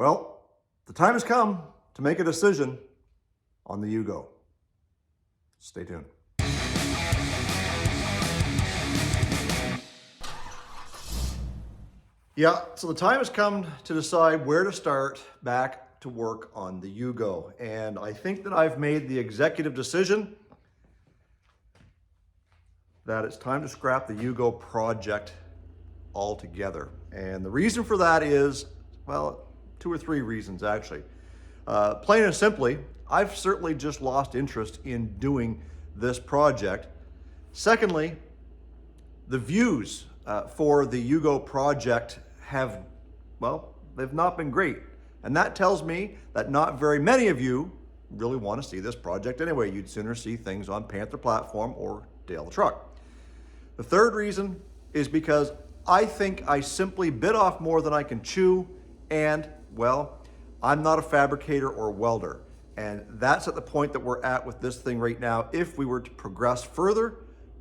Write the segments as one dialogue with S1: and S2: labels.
S1: Well, the time has come to make a decision on the Yugo. Stay tuned. Yeah, so the time has come to decide where to start back to work on the Yugo. And I think that I've made the executive decision that it's time to scrap the Yugo project altogether. And the reason for that is, well, two or three reasons actually. Plain and simply, I've certainly just lost interest in doing this project. Secondly, the views for the Yugo project have, well, they've not been great. And that tells me that not very many of you really want to see this project anyway. You'd sooner see things on Panther Platform or Dale the Truck. The third reason is because I think I simply bit off more than I can chew, and, well, I'm not a fabricator or welder. And that's at the point that we're at with this thing right now. If we were to progress further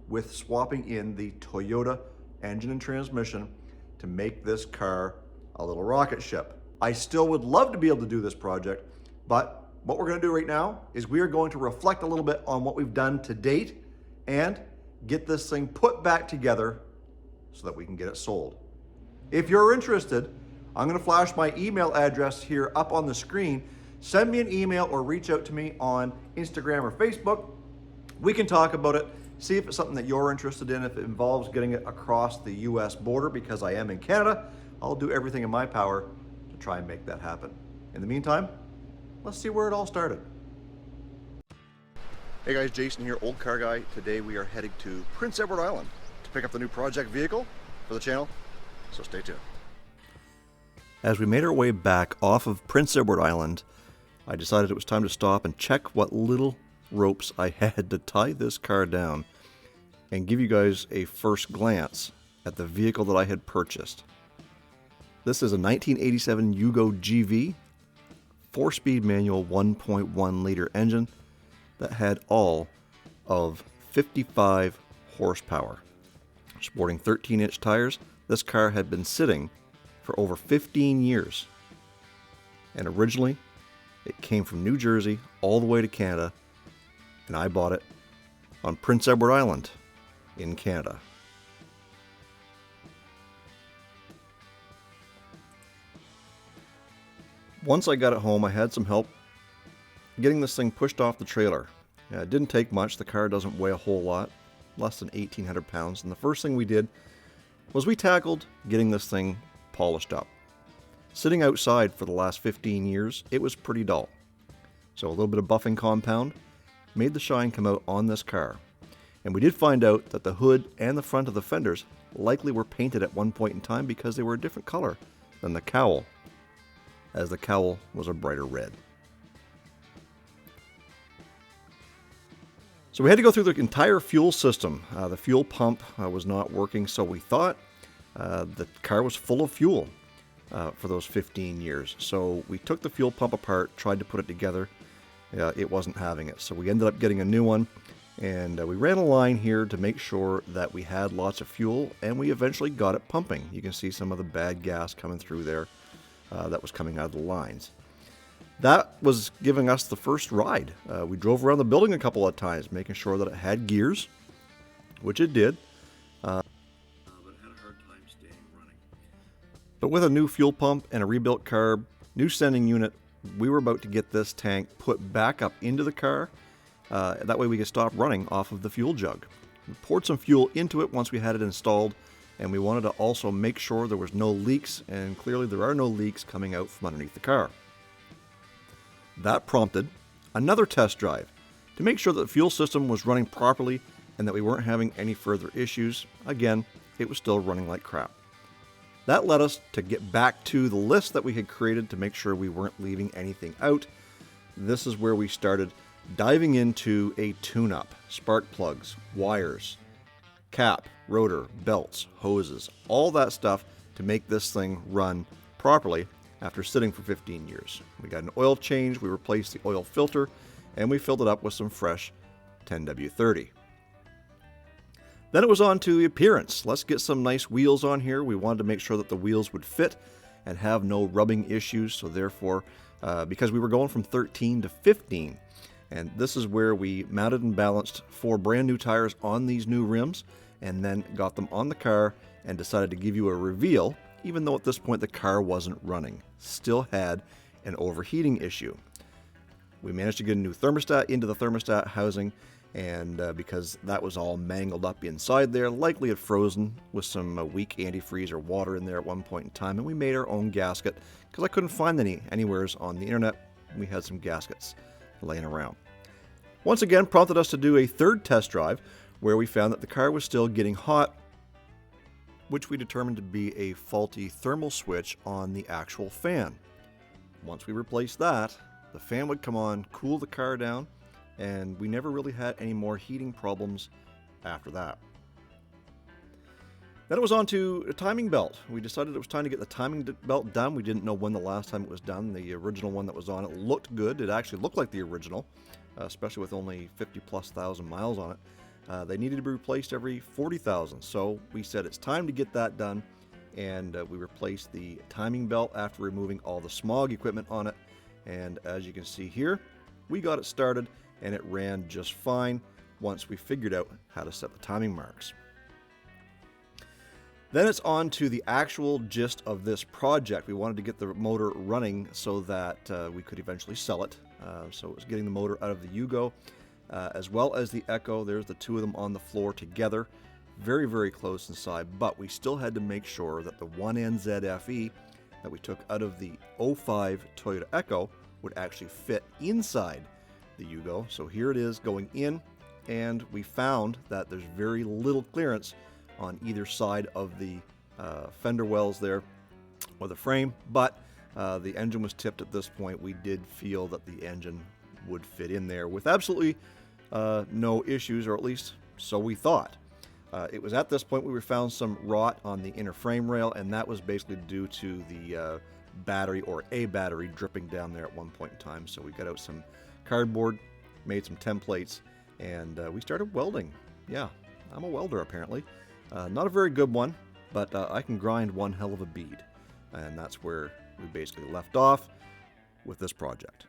S1: with swapping in the Toyota engine and transmission to make this car a little rocket ship. I still would love to be able to do this project, but what we're going to do right now is we are going to reflect a little bit on what we've done to date and get this thing put back together so that we can get it sold. If you're interested, I'm going to flash my email address here up on the screen. Send me an email or reach out to me on Instagram or Facebook. We can talk about it, see if it's something that you're interested in. If it involves getting it across the US border, because I am in Canada, I'll do everything in my power to try and make that happen. In the meantime, let's see where it all started. Hey guys, Jason here, Olde Carr Guy. Today we are heading to Prince Edward Island to pick up the new project vehicle for the channel, so stay tuned. As we made our way back off of Prince Edward Island, I decided it was time to stop and check what little ropes I had to tie this car down and give you guys a first glance at the vehicle that I had purchased. This is a 1987 Yugo GV, 4-speed manual 1.1 liter engine that had all of 55 horsepower. Sporting 13-inch tires, this car had been sitting for over 15 years. And originally, it came from New Jersey all the way to Canada, and I bought it on Prince Edward Island in Canada. Once I got it home, I had some help getting this thing pushed off the trailer. It didn't take much. The car doesn't weigh a whole lot, less than 1,800 pounds. And the first thing we did was we tackled getting this thing polished up. Sitting outside for the last 15 years, it was pretty dull. So a little bit of buffing compound made the shine come out on this car. And we did find out that the hood and the front of the fenders likely were painted at one point in time because they were a different color than the cowl, as the cowl was a brighter red. So we had to go through the entire fuel system. The fuel pump was not working, so we thought the car was full of fuel for those 15 years. So we took the fuel pump apart, tried to put it together. It wasn't having it. So we ended up getting a new one, and we ran a line here to make sure that we had lots of fuel, and we eventually got it pumping. You can see some of the bad gas coming through there that was coming out of the lines. That was giving us the first ride. We drove around the building a couple of times, making sure that it had gears, which it did. But it had a hard time staying running. But with a new fuel pump and a rebuilt carb, new sending unit, we were about to get this tank put back up into the car. That way we could stop running off of the fuel jug. We poured some fuel into it once we had it installed, and we wanted to also make sure there was no leaks, and clearly there are no leaks coming out from underneath the car. That prompted another test drive to make sure that the fuel system was running properly and that we weren't having any further issues. Again, it was still running like crap. That led us to get back to the list that we had created to make sure we weren't leaving anything out. This is where we started diving into a tune-up, spark plugs, wires, cap, rotor, belts, hoses, all that stuff to make this thing run properly after sitting for 15 years. We got an oil change, we replaced the oil filter, and we filled it up with some fresh 10W30. Then it was on to the appearance. Let's get some nice wheels on here. We wanted to make sure that the wheels would fit and have no rubbing issues. So therefore, because we were going from 13 to 15, and this is where we mounted and balanced 4 brand new tires on these new rims, and then got them on the car and decided to give you a reveal, even though at this point the car wasn't running. Still had an overheating issue. We managed to get a new thermostat into the thermostat housing, and because that was all mangled up inside there, likely had frozen with some weak antifreeze or water in there at one point in time, and we made our own gasket because I couldn't find any anywhere on the internet. We had some gaskets laying around. Once again, prompted us to do a third test drive where we found that the car was still getting hot, which we determined to be a faulty thermal switch on the actual fan. Once we replaced that, the fan would come on, cool the car down, and we never really had any more heating problems after that. Then it was on to a timing belt. We decided it was time to get the timing belt done. We didn't know when the last time it was done. The original one that was on it looked good. It actually looked like the original, especially with only 50,000+ miles on it. They needed to be replaced every 40,000, so we said it's time to get that done, and we replaced the timing belt after removing all the smog equipment on it. And as you can see here, we got it started and it ran just fine once we figured out how to set the timing marks. Then it's on to the actual gist of this project. We wanted to get the motor running so that we could eventually sell it. So it was getting the motor out of the Yugo as well as the Echo. There's the two of them on the floor together, very, very close inside, but we still had to make sure that the 1NZFE that we took out of the 05 Toyota Echo would actually fit inside the Yugo. So here it is going in, and we found that there's very little clearance on either side of the fender wells there, or the frame, but the engine was tipped at this point. We did feel that the engine would fit in there with absolutely no issues, or at least so we thought. It was at this point we found some rot on the inner frame rail, and that was basically due to the battery, or a battery, dripping down there at one point in time. So we got out some cardboard, made some templates, and we started welding. Yeah, I'm a welder apparently. Not a very good one, but I can grind one hell of a bead. And that's where we basically left off with this project.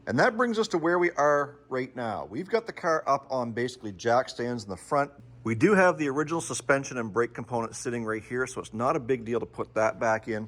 S1: And that brings us to where we are right now. We've got the car up on basically jack stands in the front. We do have the original suspension and brake components sitting right here, so it's not a big deal to put that back in.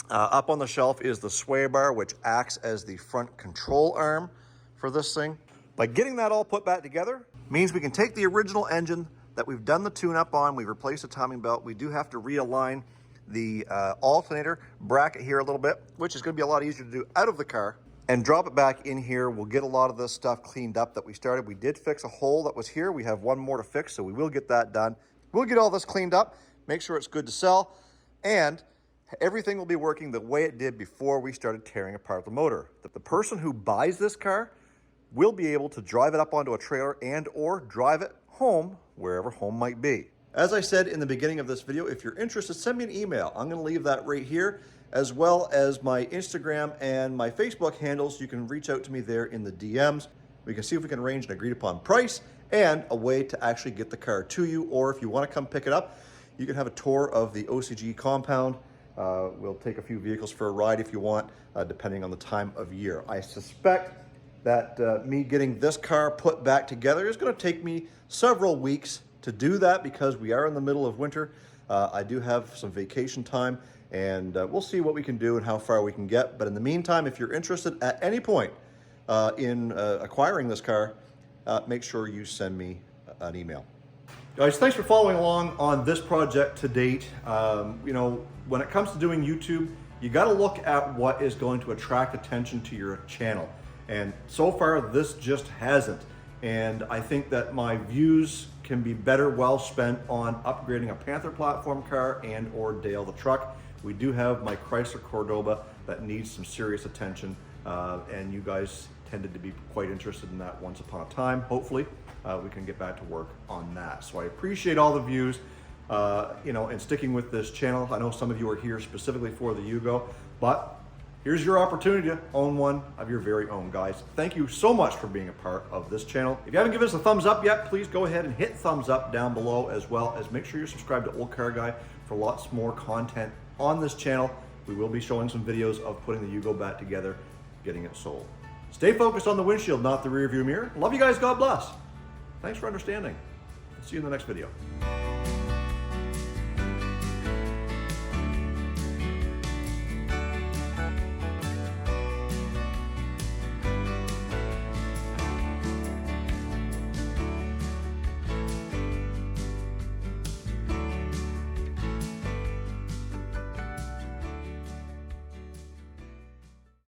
S1: Up on the shelf is the sway bar, which acts as the front control arm for this thing. By getting that all put back together means we can take the original engine that we've done the tune-up on, we've replaced the timing belt. We do have to realign the alternator bracket here a little bit, which is going to be a lot easier to do out of the car, and drop it back in here. We'll get a lot of this stuff cleaned up that we started. We did fix a hole that was here. We have one more to fix, so we will get that done. We'll get all this cleaned up, make sure it's good to sell, and everything will be working the way it did before we started tearing apart the motor. The person who buys this car will be able to drive it up onto a trailer and or drive it home, wherever home might be. As I said in the beginning of this video, if you're interested, send me an email. I'm going to leave that right here, as well as my Instagram and my Facebook handles. You can reach out to me there in the DMs. We can see if we can arrange an agreed upon price and a way to actually get the car to you, or if you want to come pick it up, you can have a tour of the OCG compound. We'll take a few vehicles for a ride if you want, depending on the time of year. I suspect that me getting this car put back together is going to take me several weeks to do that, because we are in the middle of winter. I do have some vacation time, and we'll see what we can do and how far we can get. But in the meantime, if you're interested at any point in acquiring this car, make sure you send me an email. Guys, thanks for following along on this project to date. You know, when it comes to doing YouTube, you got to look at what is going to attract attention to your channel. And so far, this just hasn't. And I think that my views can be better well spent on upgrading a Panther platform car and or Dale the truck. We do have my Chrysler Cordoba that needs some serious attention, and you guys tended to be quite interested in that once upon a time. Hopefully, we can get back to work on that. So I appreciate all the views, you know, and sticking with this channel. I know some of you are here specifically for the Yugo, but Here's your opportunity to own one of your very own, guys. Thank you so much for being a part of this channel. If you haven't given us a thumbs up yet, please go ahead and hit thumbs up down below, as well as make sure you're subscribed to Olde Carr Guy for lots more content on this channel. We will be showing some videos of putting the Yugo bat together, getting it sold. Stay focused on the windshield, not the rear view mirror. Love you guys. God bless. Thanks for understanding. See you in the next video.